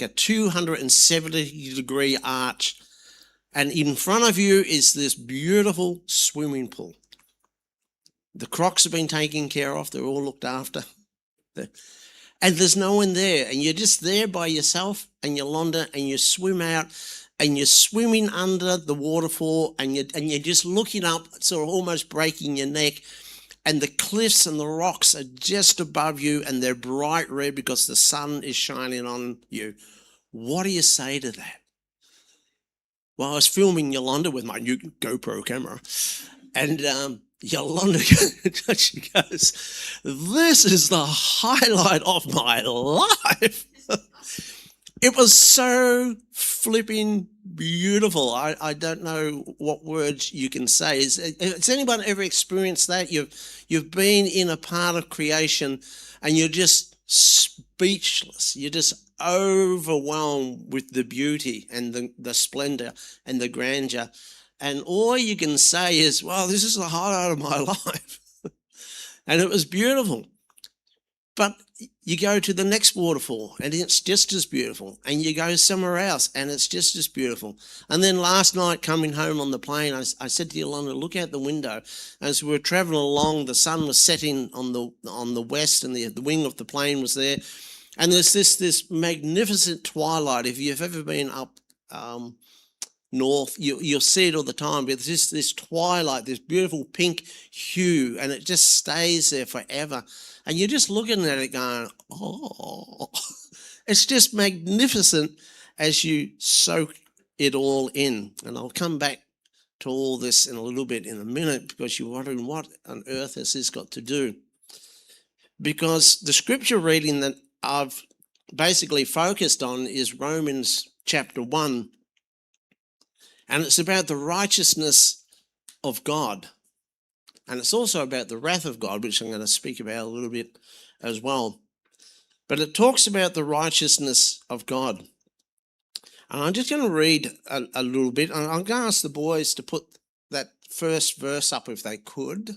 a 270-degree arch. And in front of you is this beautiful swimming pool. The crocs have been taken care of. They're all looked after. And there's no one there. And you're just there by yourself and Yolanda, and you swim out and you're swimming under the waterfall, and you're just looking up, sort of almost breaking your neck. And the cliffs and the rocks are just above you, and they're bright red because the sun is shining on you. What do you say to that? Well, I was filming Yolanda with my new GoPro camera, and Yolanda, she goes, "This is the highlight of my life." It was so flipping beautiful. I don't know what words you can say. Has anyone ever experienced that? You've been in a part of creation and you're just speechless. You're just overwhelmed with the beauty and the splendor and the grandeur. And all you can say is, well, this is the highlight of my life. And it was beautiful. But you go to the next waterfall and it's just as beautiful. And you go somewhere else and it's just as beautiful. And then last night coming home on the plane, I said to Yolanda, look out the window. As we were traveling along, the sun was setting on the west, and the wing of the plane was there. And there's this magnificent twilight. If you've ever been up north, you'll see it all the time. But there's this twilight, this beautiful pink hue, and it just stays there forever. And you're just looking at it going, oh, it's just magnificent as you soak it all in. And I'll come back to all this in a little bit in a minute, because you're wondering what on earth has this got to do? Because the scripture reading that I've basically focused on is Romans chapter 1. And it's about the righteousness of God. And it's also about the wrath of God, which I'm going to speak about a little bit as well. But it talks about the righteousness of God. And I'm just going to read a little bit. I'm going to ask the boys to put that first verse up if they could.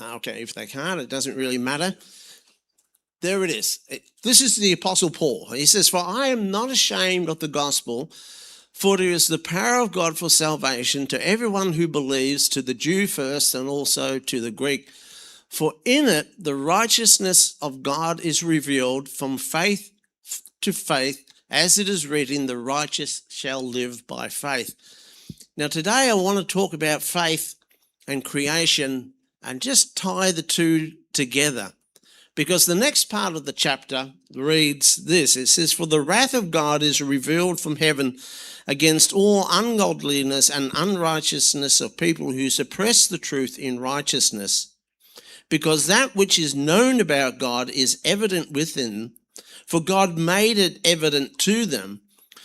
Okay, if they can't, it doesn't really matter. There it is. This is the Apostle Paul. He says, "For I am not ashamed of the gospel, for it is the power of God for salvation to everyone who believes, to the Jew first and also to the Greek. For in it the righteousness of God is revealed from faith to faith, as it is written, the righteous shall live by faith." Now today I want to talk about faith and creation and just tie the two together. Because the next part of the chapter reads this. It says, "For the wrath of God is revealed from heaven against all ungodliness and unrighteousness of people who suppress the truth in righteousness. Because that which is known about God is evident within, for God made it evident to them.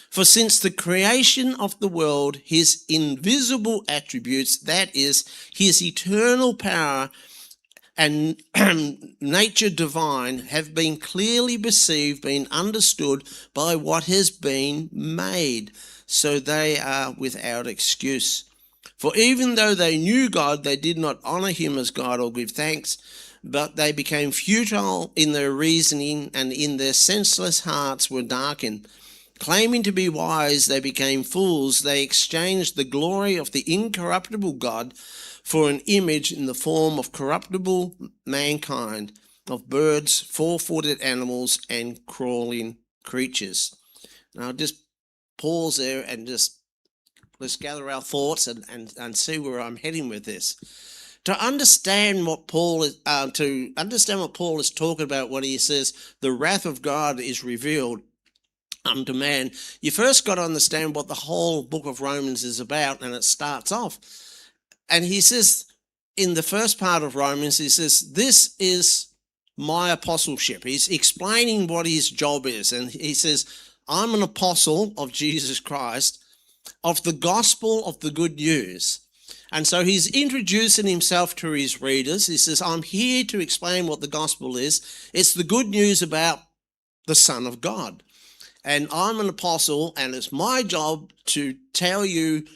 For since the creation of the world, his invisible attributes, that is, his eternal power and nature divine, have been clearly perceived, been understood by what has been made, so they are without excuse. For even though they knew God, they did not honor him as God or give thanks, but they became futile in their reasoning, and in their senseless hearts were darkened. Claiming to be wise, they became fools. They exchanged the glory of the incorruptible God for an image in the form of corruptible mankind, of birds, four-footed animals, and crawling creatures." Now I'll just pause there and just let's gather our thoughts and see where I'm heading with this. To understand what Paul is talking about when he says the wrath of God is revealed unto man, you first got to understand what the whole book of Romans is about. And it starts off, and he says in the first part of Romans, he says, "This is my apostleship." He's explaining what his job is, and he says, "I'm an apostle of Jesus Christ, of the gospel of the good news." And so he's introducing himself to his readers. He says, "I'm here to explain what the gospel is. It's the good news about the Son of God. And I'm an apostle, and it's my job to tell you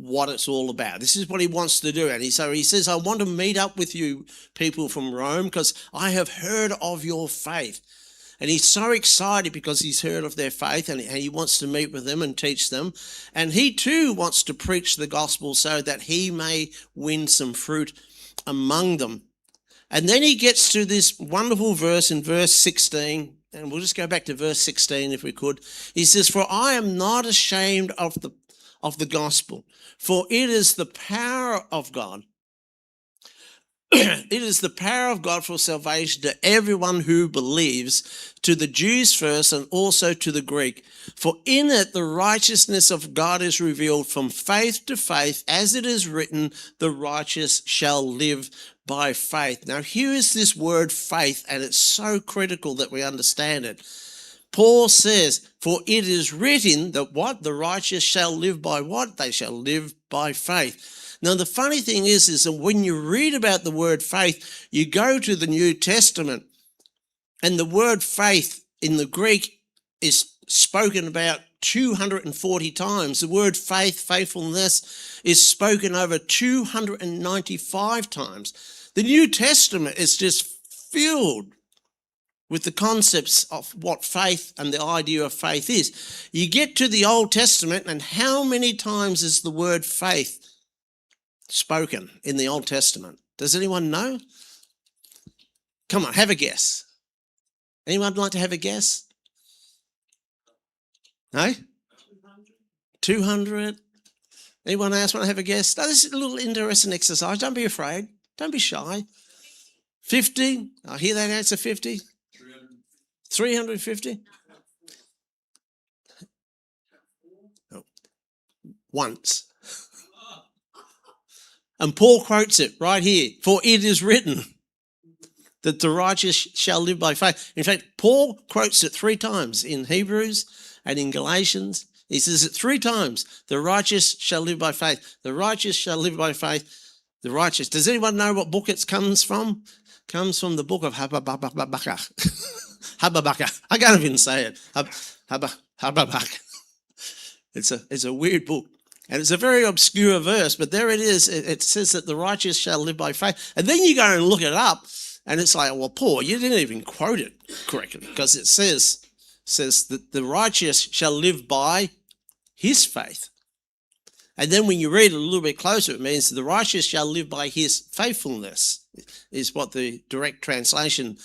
what it's all about. This is what he wants to do. And he says, I want to meet up with you people from Rome because I have heard of your faith. And he's so excited because he's heard of their faith and he wants to meet with them and teach them. And he too wants to preach the gospel so that he may win some fruit among them. And then he gets to this wonderful verse in verse 16. And we'll just go back to verse 16 if we could. He says, for I am not ashamed of the gospel, for it is the power of God. It is the power of God for salvation to everyone who believes, to the Jews first and also to the Greek. For in it the righteousness of God is revealed from faith to faith, as it is written, the righteous shall live by faith. Now here is this word faith, and it's so critical that we understand it. Paul says, for it is written that what? The righteous shall live by what? They shall live by faith. Now, the funny thing is that when you read about the word faith, you go to the New Testament, and the word faith in the Greek is spoken about 240 times. The word faith, faithfulness, is spoken over 295 times. The New Testament is just filled with the concepts of what faith and the idea of faith is. You get to the Old Testament, and how many times is the word faith spoken in the Old Testament? Does anyone know? Come on, have a guess. Anyone like to have a guess? No? 200? Anyone else want to have a guess? No, this is a little interesting exercise. Don't be afraid. Don't be shy. 50? I hear that answer, 50. 350? Oh. Once. And Paul quotes it right here. For it is written that the righteous shall live by faith. In fact, Paul quotes it 3 times in Hebrews and in Galatians. He says it 3 times. The righteous shall live by faith. The righteous shall live by faith. The righteous. Does anyone know what book it comes from? It comes from the book of Habakkuk. Habakkuk. I can't even say it. Habakkuk. It's a weird book. And it's a very obscure verse, but there it is. It says that the righteous shall live by faith. And then you go and look it up, and it's like, well, Paul, you didn't even quote it correctly, because it says that the righteous shall live by his faith. And then when you read it a little bit closer, it means the righteous shall live by his faithfulness, is what the direct translation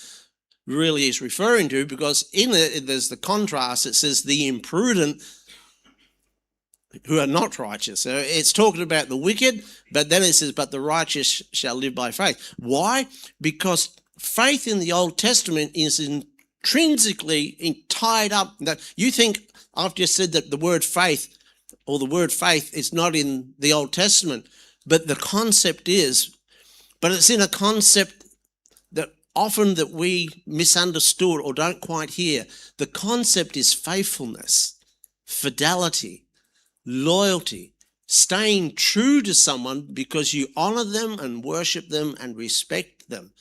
really is referring to, because in it, there's the contrast. It says the imprudent who are not righteous. So it's talking about the wicked, but then it says, but the righteous shall live by faith. Why? Because faith in the Old Testament is intrinsically tied up. That you think I've just said that the word faith or the word faith is not in the Old Testament, but the concept is, but it's in a concept that often that we misunderstood or don't quite hear. The concept is faithfulness, fidelity, loyalty, staying true to someone because you honor them and worship them and respect them.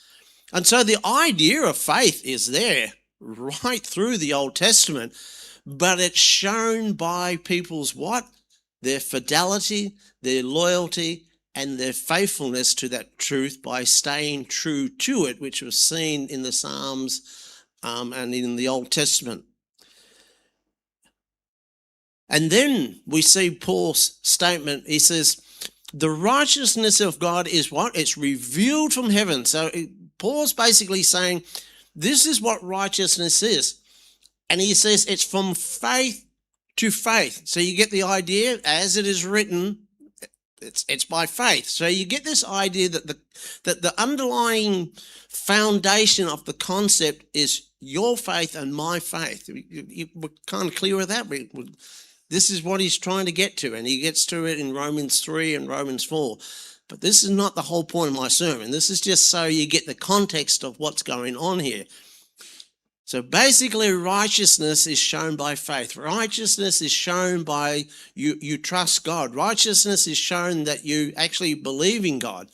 And so the idea of faith is there right through the Old Testament, but it's shown by people's what? Their fidelity, their loyalty, and their faithfulness to that truth by staying true to it, which was seen in the Psalms and in the Old Testament. And then we see Paul's statement. He says, the righteousness of God is what? It's revealed from heaven. So Paul's basically saying, this is what righteousness is. And he says it's from faith to faith. So you get the idea, as it is written, it's by faith. So you get this idea that the underlying foundation of the concept is your faith and my faith. We're kind of clear with that. This is what he's trying to get to, and he gets to it in Romans 3 and Romans 4. But this is not the whole point of my sermon. This is just so you get the context of what's going on here. So basically, righteousness is shown by faith. Righteousness is shown by you trust God. Righteousness is shown that you actually believe in God.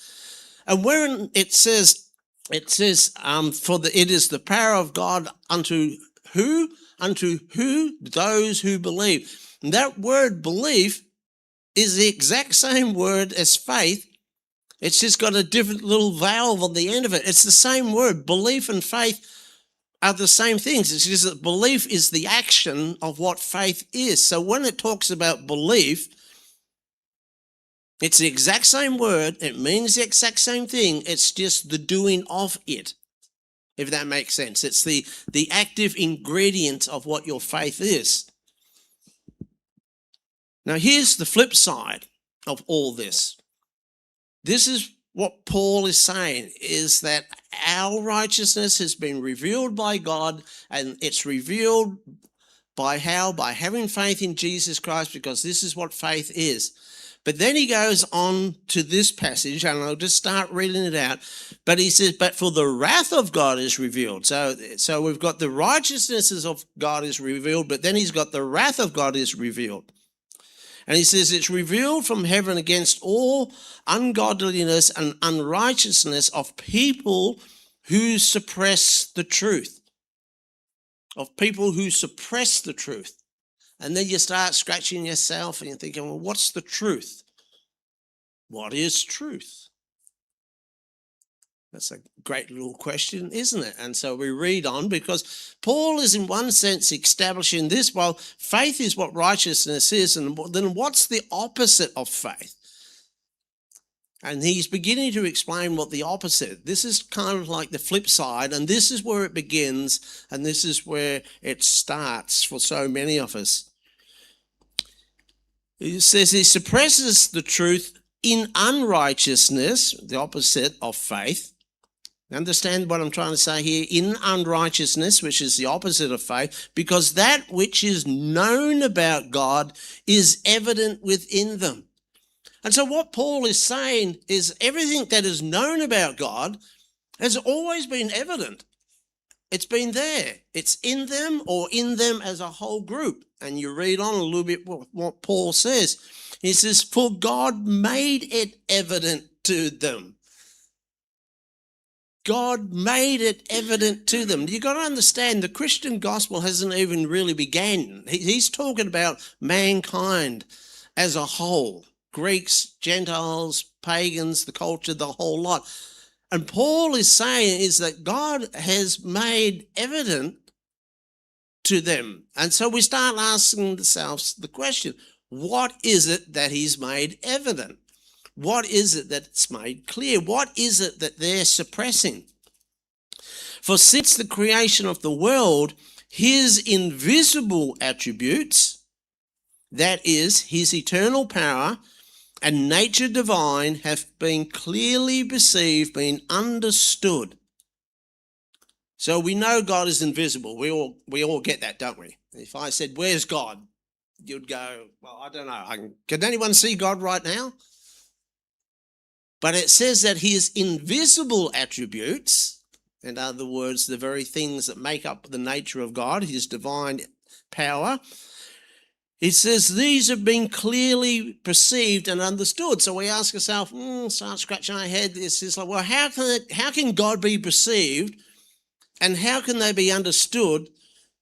And when it says, it is the power of God unto who? Unto who? Those who believe. And that word belief is the exact same word as faith. It's just got a different little vowel on the end of it. It's the same word. Belief and faith are the same things. It's just that belief is the action of what faith is. So when it talks about belief, it's the exact same word. It means the exact same thing. It's just the doing of it, if that makes sense. It's the active ingredient of what your faith is. Now, here's the flip side of all this. This is what Paul is saying, is that our righteousness has been revealed by God, and it's revealed by how? By having faith in Jesus Christ, because this is what faith is. But then he goes on to this passage, and I'll just start reading it out. But he says, but for the wrath of God is revealed. So we've got the righteousness of God is revealed, but then he's got the wrath of God is revealed. And he says it's revealed from heaven against all ungodliness and unrighteousness of people who suppress the truth. Of people who suppress the truth. And then you start scratching yourself and you're thinking, well, what's the truth? What is truth? That's a great little question, isn't it? And so we read on, because Paul is in one sense establishing this. Well, faith is what righteousness is, and then what's the opposite of faith? And he's beginning to explain what the opposite. This is kind of like the flip side, and this is where it begins, and this is where it starts for so many of us. He says he suppresses the truth in unrighteousness, the opposite of faith. Understand what I'm trying to say here? In unrighteousness, which is the opposite of faith, because that which is known about God is evident within them. And so what Paul is saying is everything that is known about God has always been evident. It's been there. It's in them, or in them as a whole group. And you read on a little bit what Paul says. He says, for God made it evident to them. God made it evident to them. You've got to understand, the Christian gospel hasn't even really begun. He's talking about mankind as a whole. Greeks, Gentiles, pagans, the culture, the whole lot. And Paul is saying is that God has made evident to them. And so we start asking ourselves the question, what is it that he's made evident? What is it that's made clear? What is it that they're suppressing? For since the creation of the world, his invisible attributes, that is, his eternal power and nature divine, have been clearly perceived, been understood. So we know God is invisible. We all get that, don't we? If I said, where's God? You'd go, well, I don't know. Can anyone see God right now? But it says that his invisible attributes, in other words, the very things that make up the nature of God, his divine power, it says these have been clearly perceived and understood. So we ask ourselves, start scratching our head. It's like, well, how can God be perceived and how can they be understood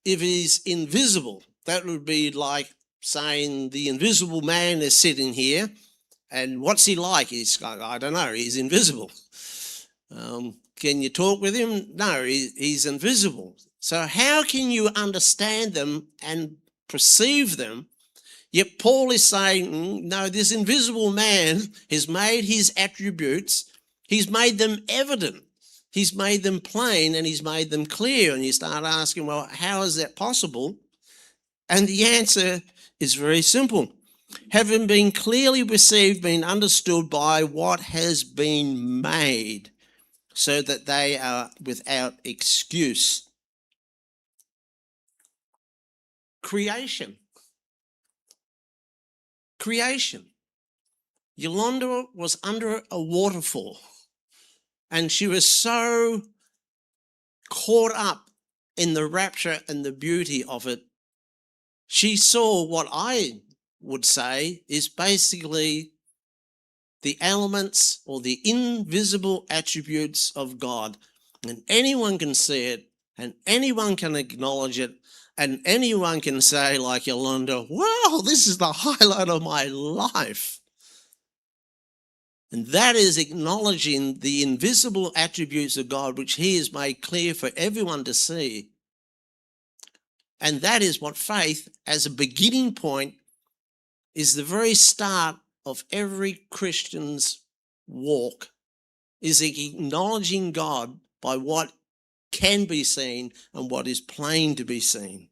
if he's invisible? That would be like saying the invisible man is sitting here. And what's he like? He's, I don't know, he's invisible. Can you talk with him? No, he's invisible. So how can you understand them and perceive them? Yet Paul is saying, no, this invisible man has made his attributes, he's made them evident. He's made them plain and he's made them clear. And you start asking, well, how is that possible? And the answer is very simple. Having been clearly perceived, been understood by what has been made, so that they are without excuse. Creation. Yolanda was under a waterfall, and she was so caught up in the rapture and the beauty of it. She saw what I would say is basically the elements or the invisible attributes of God. And anyone can see it and anyone can acknowledge it. And anyone can say, like Yolanda, wow, this is the highlight of my life. And that is acknowledging the invisible attributes of God, which he has made clear for everyone to see. And that is what faith, as a beginning point, is the very start of every Christian's walk, is acknowledging God by what can be seen and what is plain to be seen.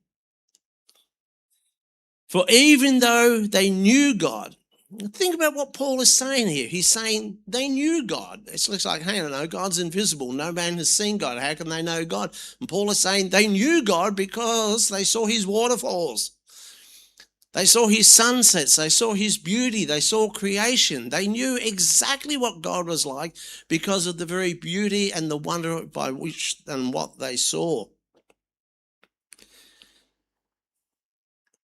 For even though they knew God, think about what Paul is saying here. He's saying they knew God. It looks like, hey, no, God's invisible. No man has seen God. How can they know God? And Paul is saying they knew God because they saw his waterfalls. They saw his sunsets. They saw his beauty. They saw creation. They knew exactly what God was like because of the very beauty and the wonder by which and what they saw.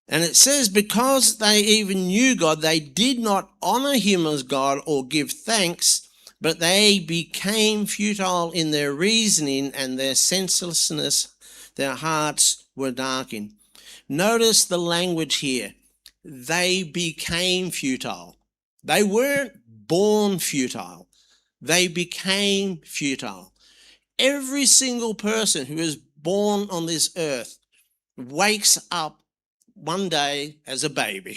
And it says, because they even knew God, they did not honor him as God or give thanks, but they became futile in their reasoning, and their senselessness, their hearts were darkened. Notice the language here. They became futile. They weren't born futile. They became futile. Every single person who is born on this earth wakes up one day as a baby.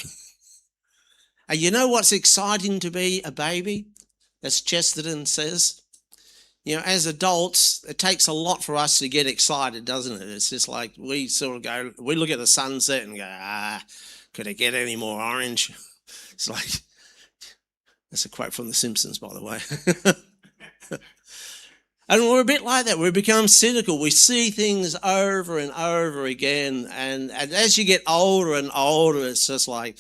And you know what's exciting to be a baby? As Chesterton says, as adults, it takes a lot for us to get excited, doesn't it? It's just like we sort of we look at the sunset and go, could it get any more orange? It's like, that's a quote from The Simpsons, by the way. And we're a bit like that. We become cynical. We see things over and over again. And as you get older and older, it's just like,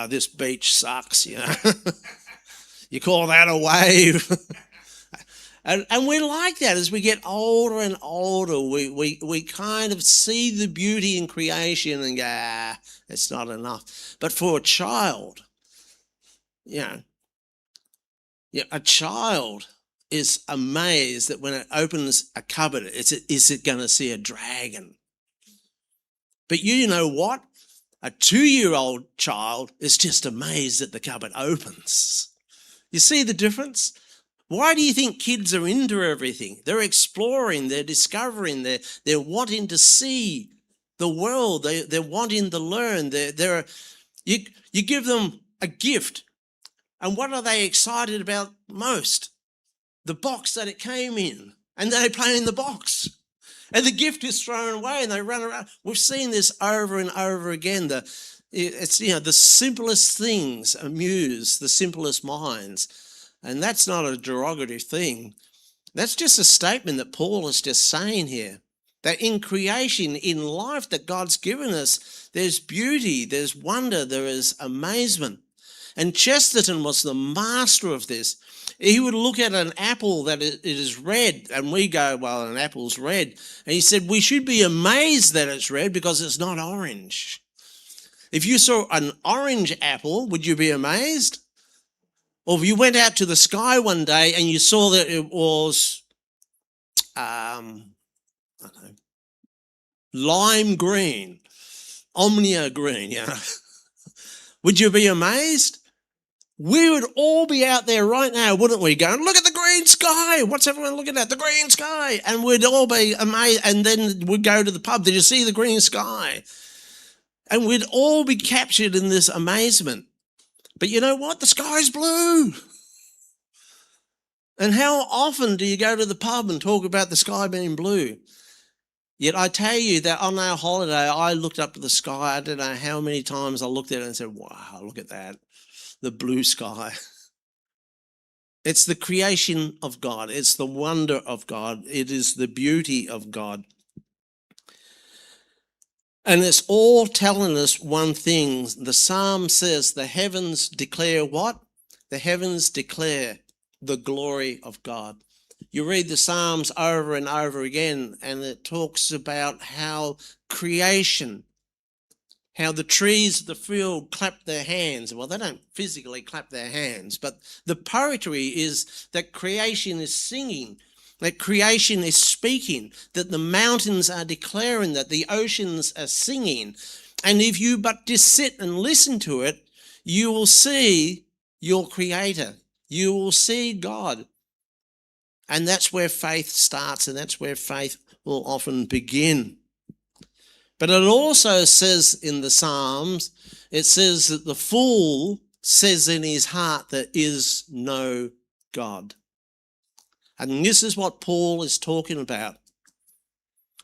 this beach sucks, You call that a wave? and we're like that as we get older and older. We kind of see the beauty in creation and go, it's not enough. But for a child, a child is amazed that when it opens a cupboard, is it going to see a dragon? But you know what? A 2-year-old child is just amazed that the cupboard opens. You see the difference? Why do you think kids are into everything? They're exploring, they're discovering, they're wanting to see the world, they're wanting to learn. You give them a gift, and what are they excited about most? The box that it came in, and they play in the box, and the gift is thrown away, and they run around. We've seen this over and over again. The simplest things amuse the simplest minds, and that's not a derogatory thing. That's just a statement that Paul is just saying here, that in creation, in life that God's given us, there's beauty, there's wonder, there is amazement. And Chesterton was the master of this. He would look at an apple that it is red, and we go, well, an apple's red. And he said, we should be amazed that it's red because it's not orange. If you saw an orange apple, would you be amazed? Or if you went out to the sky one day and you saw that it was, lime green, omnia green, would you be amazed? We would all be out there right now, wouldn't we? Going, look at the green sky. What's everyone looking at? The green sky. And we'd all be amazed. And then we'd go to the pub. Did you see the green sky? And we'd all be captured in this amazement. But you know what? The sky's blue. And how often do you go to the pub and talk about the sky being blue? Yet I tell you that on our holiday, I looked up to the sky. I don't know how many times I looked at it and said, wow, look at that. The blue sky. It's the creation of God. It's the wonder of God. It is the beauty of God. And it's all telling us one thing. The Psalm says the heavens declare what? The heavens declare the glory of God. You read the Psalms over and over again, and it talks about how creation, how the trees of the field clap their hands. Well, they don't physically clap their hands, but the poetry is that creation is singing. that creation is speaking, that the mountains are declaring, that the oceans are singing. And if you but just sit and listen to it, you will see your Creator. You will see God. And that's where faith starts, and that's where faith will often begin. But it also says in the Psalms, it says that the fool says in his heart there is no God. And this is what Paul is talking about.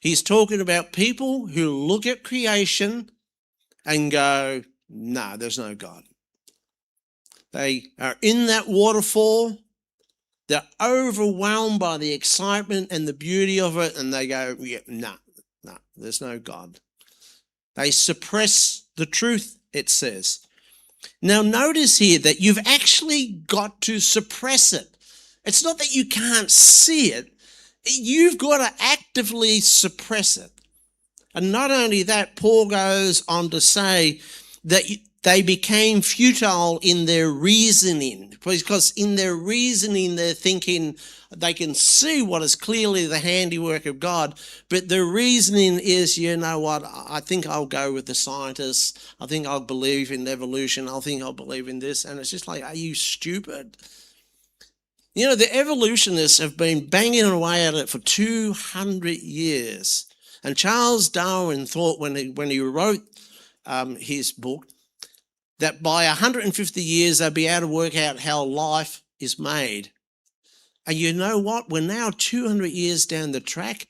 He's talking about people who look at creation and go, no, there's no God. They are in that waterfall. They're overwhelmed by the excitement and the beauty of it, and they go, yeah, no, there's no God. They suppress the truth, it says. Now, notice here that you've actually got to suppress it. It's not that you can't see it. You've got to actively suppress it. And not only that, Paul goes on to say that they became futile in their reasoning, because in their reasoning they're thinking they can see what is clearly the handiwork of God, but their reasoning is, you know what, I think I'll go with the scientists, I think I'll believe in evolution, I think I'll believe in this, and it's just like, are you stupid? You know, the evolutionists have been banging away at it for 200 years, and Charles Darwin thought when he wrote his book, that by 150 years they'll be able to work out how life is made. And you know what? We're now 200 years down the track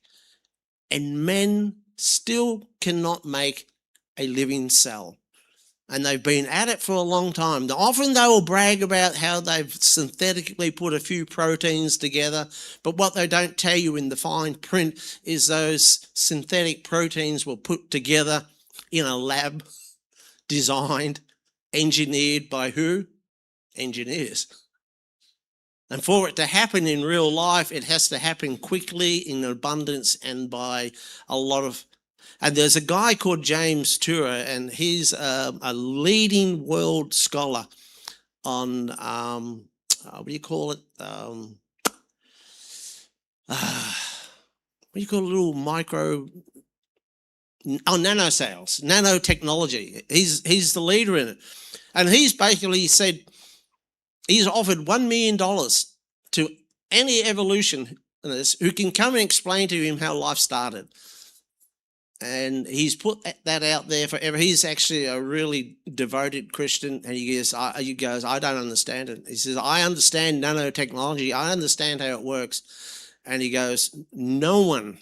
and men still cannot make a living cell. And they've been at it for a long time. Now, often they will brag about how they've synthetically put a few proteins together, but what they don't tell you in the fine print is those synthetic proteins were put together in a lab, designed, engineered by who? Engineers. And for it to happen in real life, it has to happen quickly, in abundance, and by a lot of... And there's a guy called James Tour, and he's a leading world scholar on, what do you call it? What do you call a little micro... nanocells, nanotechnology. He's the leader in it. And he's basically said he's offered $1 million to any evolutionist who can come and explain to him how life started. And he's put that out there forever. He's actually a really devoted Christian, and he goes, I don't understand it. He says, I understand nanotechnology. I understand how it works. And he goes, no one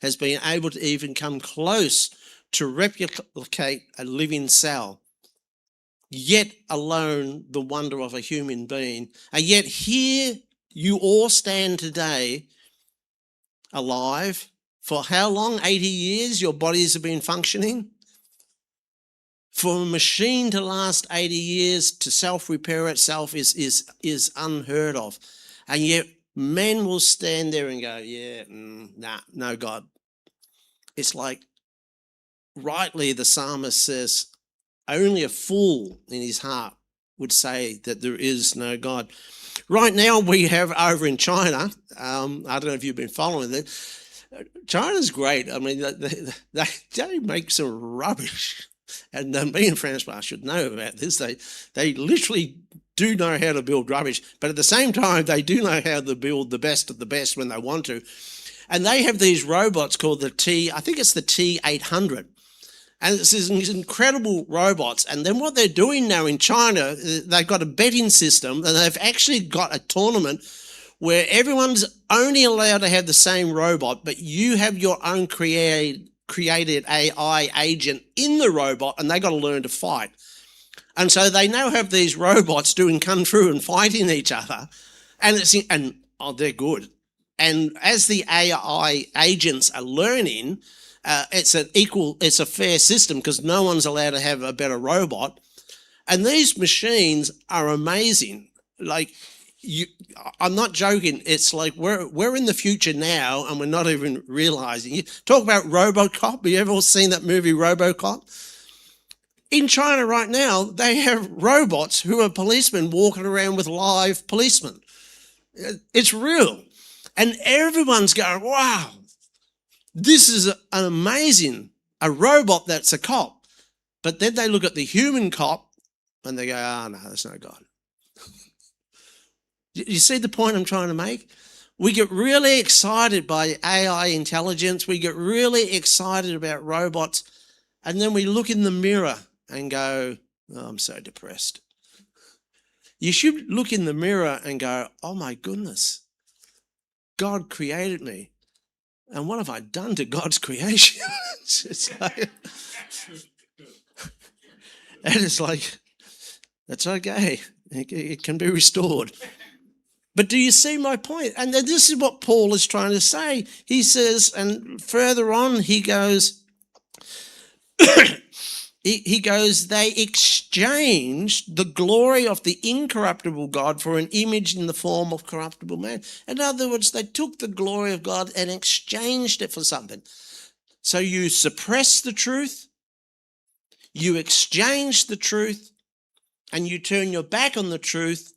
has been able to even come close to replicate a living cell, yet alone the wonder of a human being. And yet here you all stand today alive. For how long? 80 years your bodies have been functioning? For a machine to last 80 years to self-repair itself is unheard of. And yet men will stand there and go, yeah, no God. It's like, rightly the psalmist says, only a fool in his heart would say that there is no God. Right now we have over in China, I don't know if you've been following it, China's great. I mean, they make some rubbish. And me and Francois should know about this. They literally do know how to build rubbish, but at the same time, they do know how to build the best of the best when they want to. And they have these robots called I think it's the T800. And it's these incredible robots. And then what they're doing now in China, they've got a betting system, and they've actually got a tournament where everyone's only allowed to have the same robot, but you have your own created AI agent in the robot, and they got to learn to fight. And so they now have these robots doing kung fu and fighting each other, and they're good. And as the AI agents are learning, it's a fair system because no one's allowed to have a better robot. And these machines are amazing. Like, I'm not joking. It's like we're in the future now, and we're not even realizing. You talk about RoboCop. Have you ever seen that movie RoboCop? In China right now, they have robots who are policemen walking around with live policemen. It's real. And everyone's going, wow, this is an amazing, a robot that's a cop. But then they look at the human cop and they go, oh, no, there's no God. You see the point I'm trying to make? We get really excited by AI intelligence. We get really excited about robots. And then we look in the mirror and go, oh, I'm so depressed. You should look in the mirror and go, oh my goodness, God created me. And what have I done to God's creation? And it's like, that's okay. It can be restored. But do you see my point? And this is what Paul is trying to say. He says, and further on, he goes, they exchanged the glory of the incorruptible God for an image in the form of corruptible man. In other words, they took the glory of God and exchanged it for something. So you suppress the truth, you exchange the truth, and you turn your back on the truth,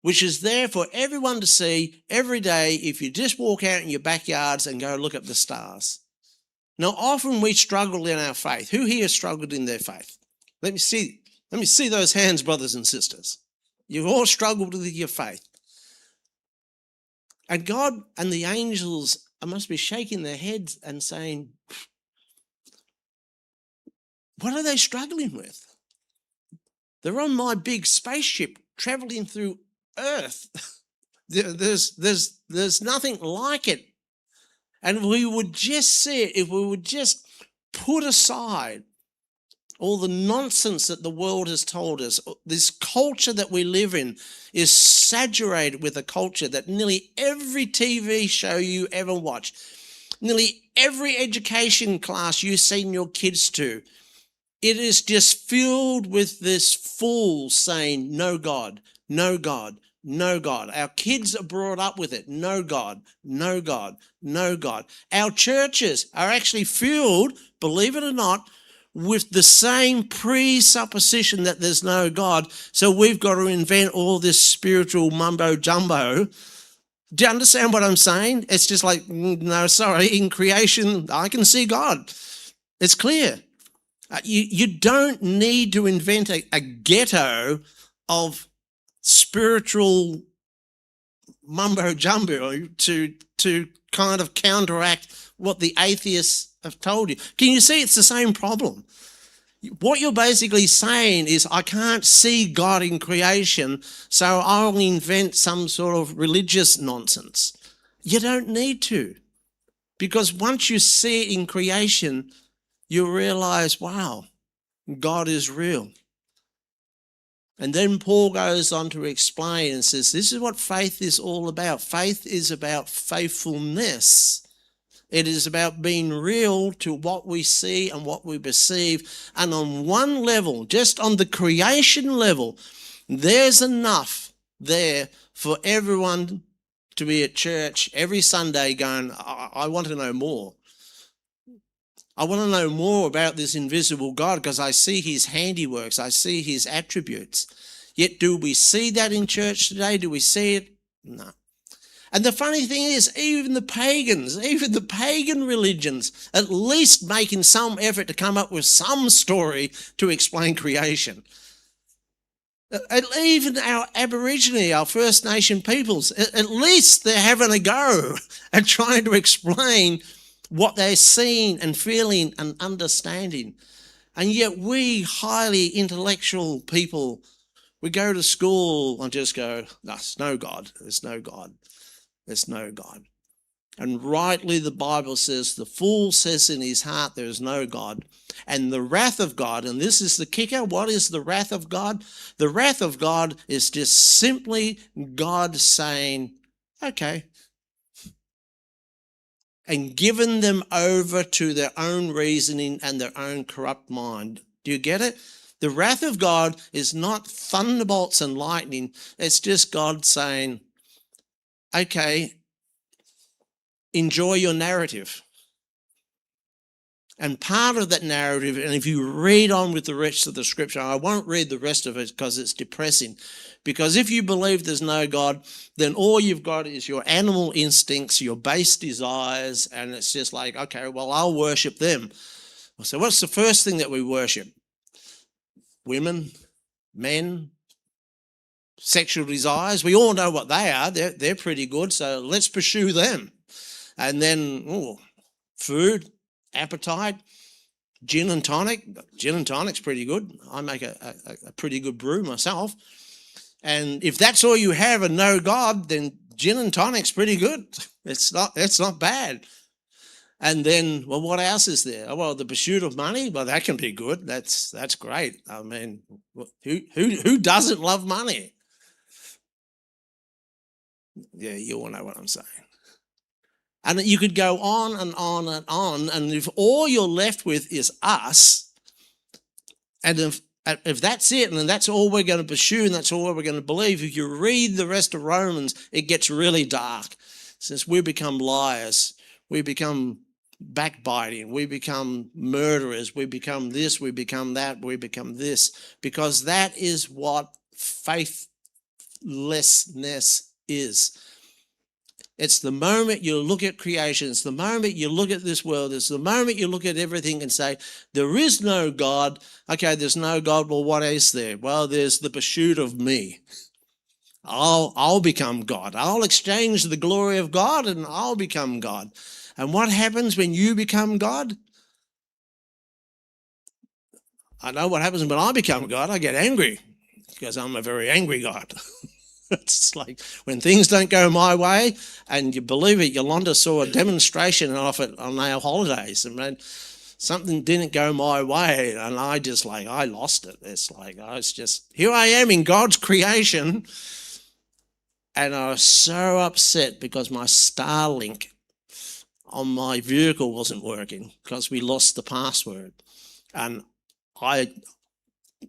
which is there for everyone to see every day if you just walk out in your backyards and go look at the stars. Now, often we struggle in our faith. Who here struggled in their faith? Let me see those hands, brothers and sisters. You've all struggled with your faith. And God and the angels must be shaking their heads and saying, what are they struggling with? They're on my big spaceship traveling through Earth. There's nothing like it. And if we would just see it, if we would just put aside all the nonsense that the world has told us, this culture that we live in is saturated with a culture that nearly every TV show you ever watch, nearly every education class you've seen your kids to, it is just filled with this fool saying, no God, no God, no God. Our kids are brought up with it. No God, no God, no God. Our churches are actually filled, believe it or not, with the same presupposition that there's no God. So we've got to invent all this spiritual mumbo jumbo. Do you understand what I'm saying? It's just like, no, sorry, in creation, I can see God. It's clear. You don't need to invent a ghetto of spiritual mumbo jumbo to kind of counteract what the atheists have told you. Can you see it's the same problem? What you're basically saying is, I can't see God in creation, so I'll invent some sort of religious nonsense. You don't need to, because once you see it in creation, you realize, wow, God is real. And then Paul goes on to explain and says, this is what faith is all about. Faith is about faithfulness. It is about being real to what we see and what we perceive. And on one level, just on the creation level, there's enough there for everyone to be at church every Sunday going, I want to know more. I want to know more about this invisible God because I see his handiworks. I see his attributes. Yet do we see that in church today? Do we see it? No. And the funny thing is, even the pagans, even the pagan religions, at least making some effort to come up with some story to explain creation. Even our Aborigine, our First Nation peoples, at least they're having a go at trying to explain what they're seeing and feeling and understanding. And yet we highly intellectual people, we go to school and just go, there's no God, there's no God, there's no God. And rightly the Bible says, the fool says in his heart there is no God. And the wrath of God, and this is the kicker, what is the wrath of God? The wrath of God is just simply God saying, okay, and given them over to their own reasoning and their own corrupt mind. Do you get it? The wrath of God is not thunderbolts and lightning. It's just God saying, okay, enjoy your narrative. And part of that narrative, and if you read on with the rest of the scripture, I won't read the rest of it because it's depressing. Because if you believe there's no God, then all you've got is your animal instincts, your base desires, and it's just like, okay, well, I'll worship them. So what's the first thing that we worship? Women, men, sexual desires. We all know what they are. They're pretty good, so let's pursue them. And then food, appetite, gin and tonic. Gin and tonic's pretty good. I make a pretty good brew myself. And if that's all you have and no God, then gin and tonic's pretty good. It's not bad. And then, well, what else is there? Oh, well, the pursuit of money. Well, that can be good. That's great. I mean, who doesn't love money? Yeah, you all know what I'm saying. And you could go on and on and on. And if all you're left with is us, and if that's it, and that's all we're going to pursue, and that's all we're going to believe, if you read the rest of Romans, it gets really dark. Since we become liars, we become backbiting, we become murderers, we become this, we become that, we become this, because that is what faithlessness is. It's the moment you look at creation, it's the moment you look at this world, it's the moment you look at everything and say, there is no God. Okay, there's no God. Well, what is there? Well, there's the pursuit of me. I'll become God. I'll exchange the glory of God and I'll become God. And what happens when you become God? I know what happens when I become God. I get angry because I'm a very angry God. It's like when things don't go my way, and you believe it, Yolanda saw a demonstration of it on our holidays, and something didn't go my way, and I lost it. It's like I was just, here I am in God's creation, and I was so upset because my Starlink on my vehicle wasn't working because we lost the password, and I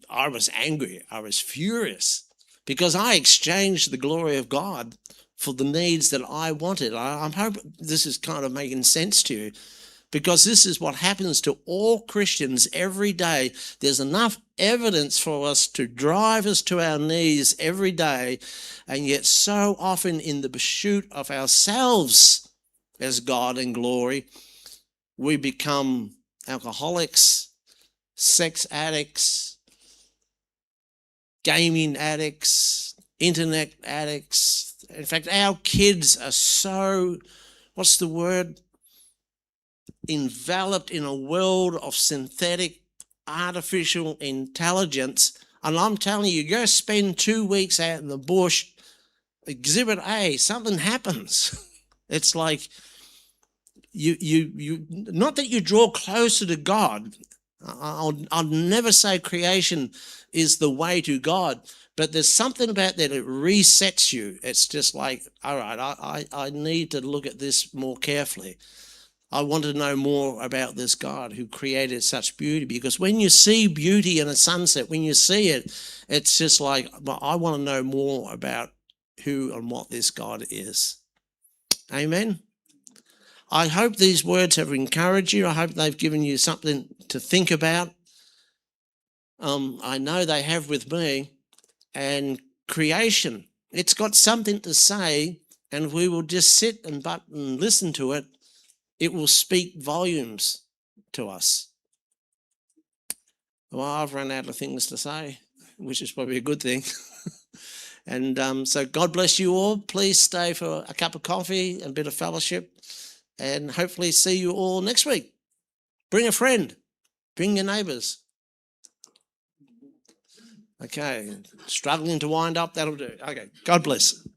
was angry. I was furious because I exchanged the glory of God for the needs that I wanted. I'm hoping this is kind of making sense to you, because this is what happens to all Christians every day. There's enough evidence for us to drive us to our knees every day, and yet so often in the pursuit of ourselves as God and glory, we become alcoholics, sex addicts, gaming addicts, internet addicts. In fact, our kids are so, what's the word? Enveloped in a world of synthetic artificial intelligence. And I'm telling you, go spend 2 weeks out in the bush, Exhibit A, something happens. It's like you not that you draw closer to God. I'll never say creation is the way to God, but there's something about that, it resets you. It's just like, all right, I need to look at this more carefully. I want to know more about this God who created such beauty, because when you see beauty in a sunset, when you see it, it's just like, I want to know more about who and what this God is. Amen. I hope these words have encouraged you. I hope they've given you something to think about. I know they have with me. And creation, it's got something to say, and if we will just sit and listen to it, it will speak volumes to us. Well, I've run out of things to say, which is probably a good thing. And so God bless you all. Please stay for a cup of coffee and a bit of fellowship, and hopefully see you all next week. Bring a friend. Bring your neighbours. Okay, struggling to wind up, that'll do. Okay, God bless.